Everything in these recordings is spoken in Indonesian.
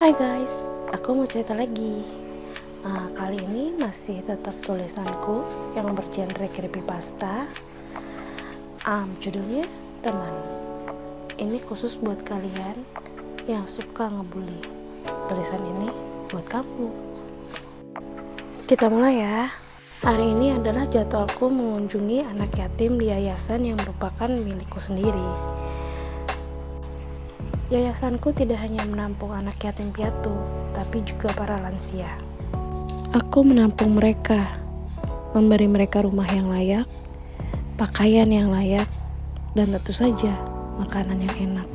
Hai guys, aku mau cerita lagi. Kali ini masih tetap tulisanku yang bergenre creepypasta. Judulnya Teman. Ini khusus buat kalian yang suka ngebully. Tulisan ini buat kamu. Kita mulai ya. Hari ini adalah jadwalku mengunjungi anak yatim di yayasan yang merupakan milikku sendiri. Yayasanku tidak hanya menampung anak yatim piatu, tapi juga para lansia. Aku menampung mereka, memberi mereka rumah yang layak, pakaian yang layak, dan tentu saja makanan yang enak.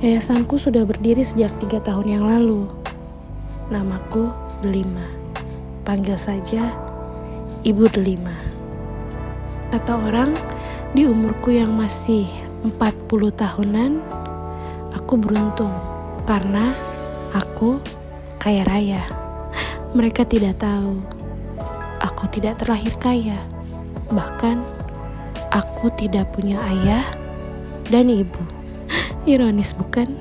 Yayasanku sudah berdiri sejak 3 tahun yang lalu. Namaku Delima. Panggil saja Ibu Delima. Kata orang, di umurku yang masih 40 tahunan, aku beruntung karena aku kaya raya. Mereka tidak tahu, aku tidak terlahir kaya. Bahkan, aku tidak punya ayah dan ibu. Ironis bukan?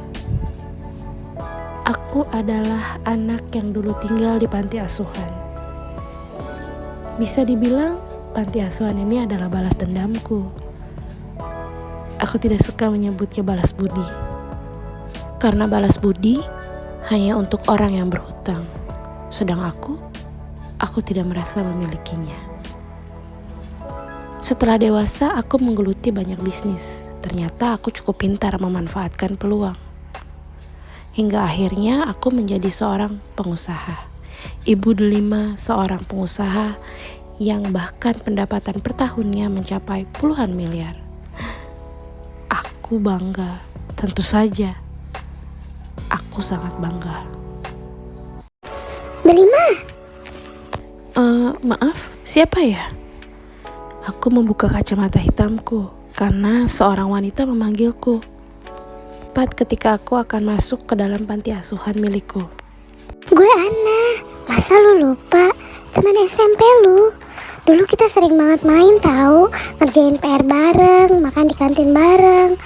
Aku adalah anak yang dulu tinggal di panti asuhan. Bisa dibilang, panti asuhan ini adalah balas dendamku. Aku tidak suka menyebutnya balas budi, karena balas budi hanya untuk orang yang berhutang, sedang aku tidak merasa memilikinya. Setelah dewasa, aku menggeluti banyak bisnis. Ternyata aku cukup pintar memanfaatkan peluang. Hingga akhirnya aku menjadi seorang pengusaha. Ibu Delima seorang pengusaha yang bahkan pendapatan per tahunnya mencapai puluhan miliar. Aku bangga, tentu saja. Aku sangat bangga. Delima? Maaf, siapa ya? Aku membuka kacamata hitamku karena seorang wanita memanggilku. Tepat ketika aku akan masuk ke dalam panti asuhan milikku. Gue Ana. Masa lu lupa? Teman SMP lu. Dulu kita sering banget main tahu, ngerjain PR bareng, makan di kantin bareng.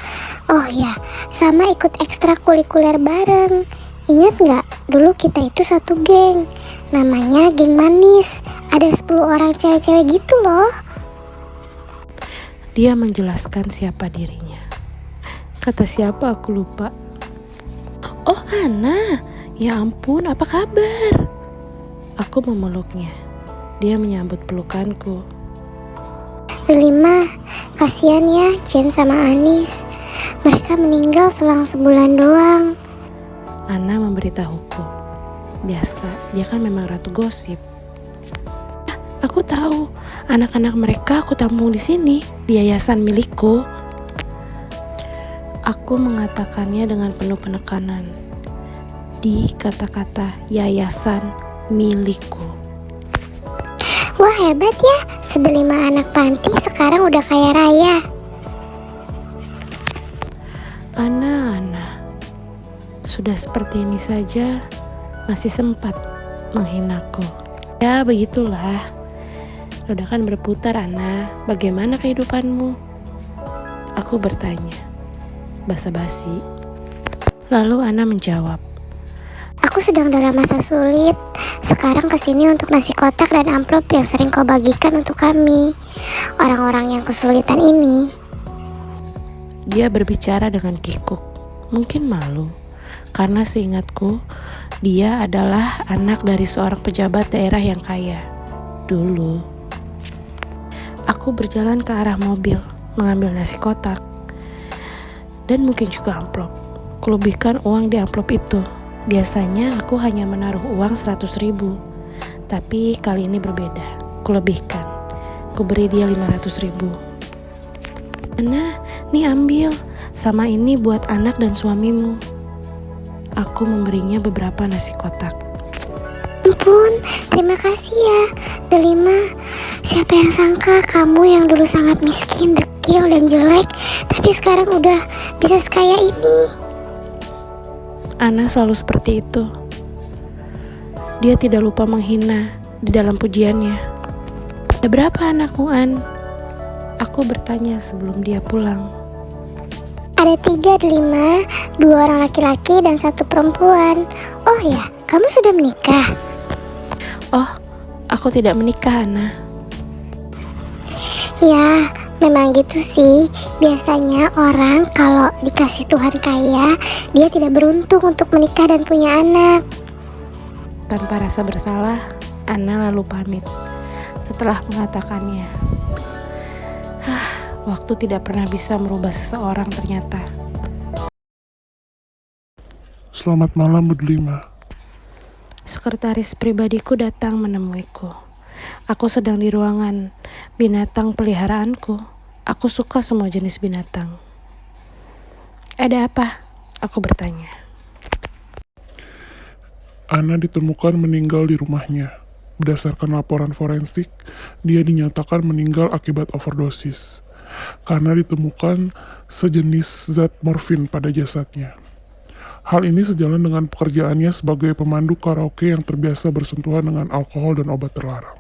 Oh ya, sama ikut ekstrakurikuler bareng. Ingat nggak? Dulu kita itu satu geng. Namanya geng manis. Ada 10 orang cewek-cewek gitu loh. Dia menjelaskan siapa dirinya. Kata siapa aku lupa. Oh Ana, ya ampun, apa kabar? Aku memeluknya. Dia menyambut pelukanku. Delima, kasihan ya Jen sama Anis. Mereka meninggal selang sebulan doang. Ana memberitahuku. Biasa, dia kan memang ratu gosip. Aku tahu, anak-anak mereka aku tampung di sini, di yayasan milikku. Aku mengatakannya dengan penuh penekanan. Di kata-kata yayasan milikku. Wah hebat ya, sedelima anak panti sekarang udah kaya raya. Ana, sudah seperti ini saja masih sempat menghinaku. Ya begitulah. Roda kan berputar, Ana. Bagaimana kehidupanmu? Aku bertanya, basa-basi. Lalu Ana menjawab, Aku sedang dalam masa sulit. Sekarang kesini untuk nasi kotak dan amplop yang sering kau bagikan untuk kami, orang-orang yang kesulitan ini. dia berbicara dengan kikuk. Mungkin malu, karena seingatku, dia adalah anak dari seorang pejabat daerah yang kaya. Dulu, aku berjalan ke arah mobil, mengambil nasi kotak, dan mungkin juga amplop. Kulebihkan uang di amplop itu. Biasanya aku hanya menaruh uang 100.000, tapi kali ini berbeda. Kulebihkan. Kuberi dia 500.000. Ana, nih ambil. Sama ini buat anak dan suamimu. Aku memberinya beberapa nasi kotak. Ampun, terima kasih ya Delima. Siapa yang sangka kamu yang dulu sangat miskin, dekil dan jelek, tapi sekarang udah bisa sekaya ini. Ana selalu seperti itu. Dia tidak lupa menghina di dalam pujiannya. Ada berapa anakmu, An? Aku bertanya sebelum dia pulang. Ada 3 di 5, 2 orang laki-laki dan 1 perempuan. Oh ya, kamu sudah menikah? Oh, aku tidak menikah, Ana. Ya, memang gitu sih. Biasanya orang kalau dikasih Tuhan kaya, dia tidak beruntung untuk menikah dan punya anak. Tanpa rasa bersalah, Ana lalu pamit. Setelah mengatakannya, waktu tidak pernah bisa merubah seseorang ternyata. Selamat malam berlima. Sekretaris pribadiku datang menemuiku. Aku sedang di ruangan binatang peliharaanku. Aku suka semua jenis binatang. Ada apa? Aku bertanya. Ana ditemukan meninggal di rumahnya. Berdasarkan laporan forensik, dia dinyatakan meninggal akibat overdosis karena ditemukan sejenis zat morfin pada jasadnya. Hal ini sejalan dengan pekerjaannya sebagai pemandu karaoke yang terbiasa bersentuhan dengan alkohol dan obat terlarang.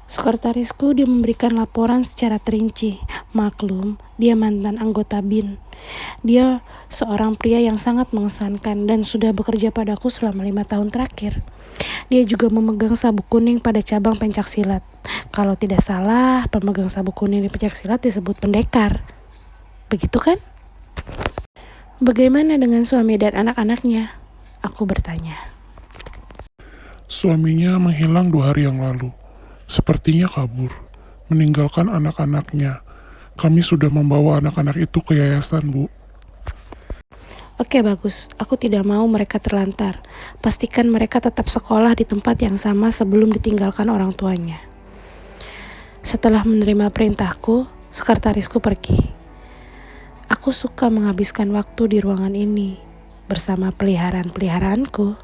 Sekretarisku dia memberikan laporan secara terinci. Maklum, dia mantan anggota BIN. Dia seorang pria yang sangat mengesankan dan sudah bekerja padaku selama 5 tahun terakhir. Dia juga memegang sabuk kuning pada cabang pencaksilat. Kalau tidak salah, pemegang sabuk kuning di pencaksilat disebut pendekar. Begitu kan? Bagaimana dengan suami dan anak-anaknya? Aku bertanya. Suaminya menghilang 2 hari yang lalu. Sepertinya kabur, meninggalkan anak-anaknya. Kami sudah membawa anak-anak itu ke yayasan, Bu. Oke, bagus. Aku tidak mau mereka terlantar. Pastikan mereka tetap sekolah di tempat yang sama sebelum ditinggalkan orang tuanya. Setelah menerima perintahku, sekretarisku pergi. Aku suka menghabiskan waktu di ruangan ini bersama peliharaan-peliharaanku.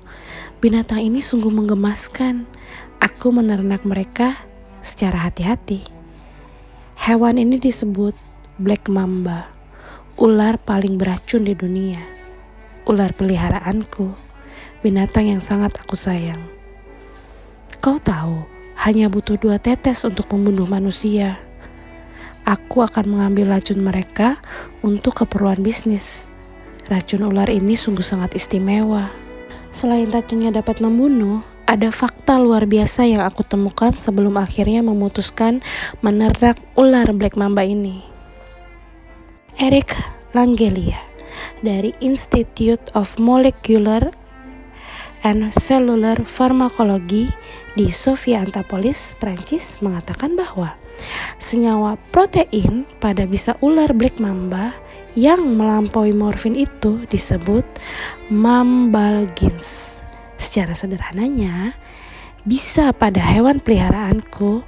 Binatang ini sungguh menggemaskan. Aku menernak mereka secara hati-hati. Hewan ini disebut Black Mamba, ular paling beracun di dunia. Ular peliharaanku, binatang yang sangat aku sayang. Kau tahu, hanya butuh 2 tetes untuk membunuh manusia. Aku akan mengambil racun mereka untuk keperluan bisnis. Racun ular ini sungguh sangat istimewa. Selain racunnya dapat membunuh, ada fakta luar biasa yang aku temukan sebelum akhirnya memutuskan menernak ular Black Mamba ini. Eric Langelia dari Institute of Molecular and Cellular Pharmacology di Sophia Antipolis, Prancis mengatakan bahwa senyawa protein pada bisa ular Black Mamba yang melampaui morfin itu disebut mambalgins. Secara sederhananya, bisa pada hewan peliharaanku,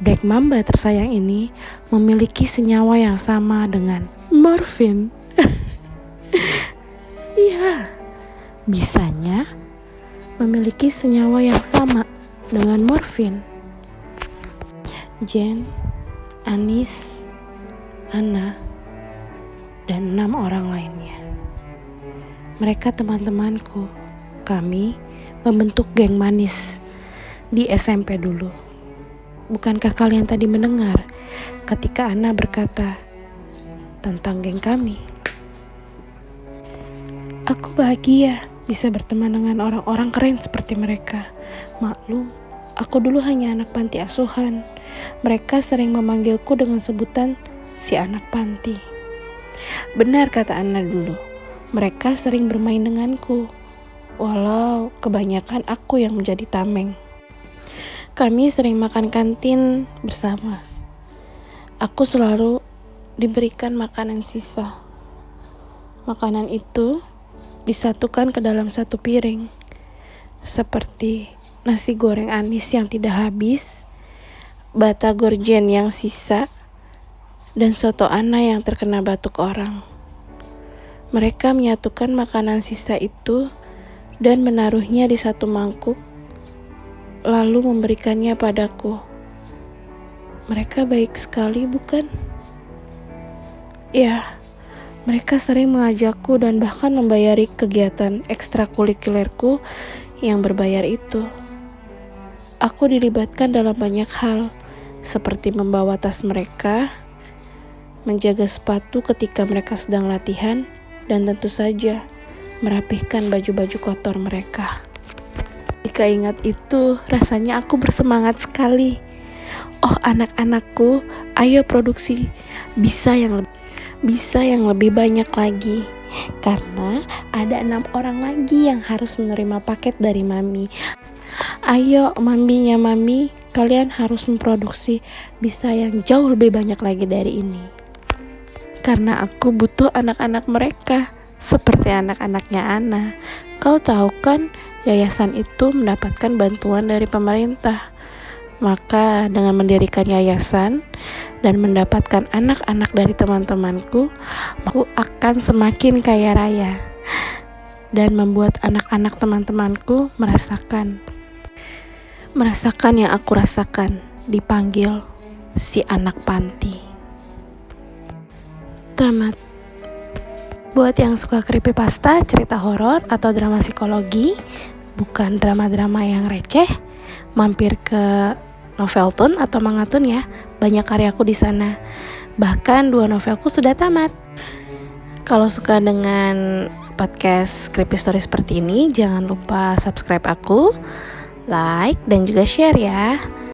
Black Mamba tersayang ini memiliki senyawa yang sama dengan morfin. Iya, bisanya memiliki senyawa yang sama dengan morfin. Jen, Anis, Ana, dan 6 orang lainnya. Mereka teman-temanku. Kami membentuk geng manis di SMP dulu. Bukankah kalian tadi mendengar ketika Ana berkata tentang geng kami? Aku bahagia bisa berteman dengan orang-orang keren seperti mereka. Maklum, aku dulu hanya anak panti asuhan. Mereka sering memanggilku dengan sebutan si anak panti. Benar kata Ana dulu, mereka sering bermain denganku. Walau kebanyakan aku yang menjadi tameng. Kami sering makan kantin bersama. Aku selalu diberikan makanan sisa. Makanan itu disatukan ke dalam satu piring. Seperti nasi goreng anis yang tidak habis, batagor jen yang sisa, dan soto Ana yang terkena batuk orang. Mereka menyatukan makanan sisa itu dan menaruhnya di satu mangkuk, lalu memberikannya padaku. Mereka baik sekali, bukan? Ya, mereka sering mengajakku dan bahkan membayari kegiatan ekstrakurikulerku yang berbayar itu. Aku dilibatkan dalam banyak hal, seperti membawa tas mereka, menjaga sepatu ketika mereka sedang latihan, dan tentu saja merapihkan baju-baju kotor mereka. Jika ingat itu, rasanya aku bersemangat sekali. Oh anak-anakku, ayo produksi bisa yang lebih banyak lagi. Karena ada 6 orang lagi yang harus menerima paket dari Mami. Ayo maminya Mami, kalian harus memproduksi bisa yang jauh lebih banyak lagi dari ini. Karena aku butuh anak-anak mereka, seperti anak-anaknya Ana. Kau tahu kan, yayasan itu mendapatkan bantuan dari pemerintah. Maka dengan mendirikan yayasan dan mendapatkan anak-anak dari teman-temanku, aku akan semakin kaya raya dan membuat anak-anak teman-temanku merasakan yang aku rasakan, dipanggil si anak panti. Tamat. Buat yang suka creepypasta, cerita horor atau drama psikologi, bukan drama-drama yang receh, mampir ke Noveltoon atau Mangatoon ya. Banyak karyaku di sana. Bahkan 2 novelku sudah tamat. Kalau suka dengan podcast Creepy Story seperti ini, jangan lupa subscribe aku, like, dan juga share ya.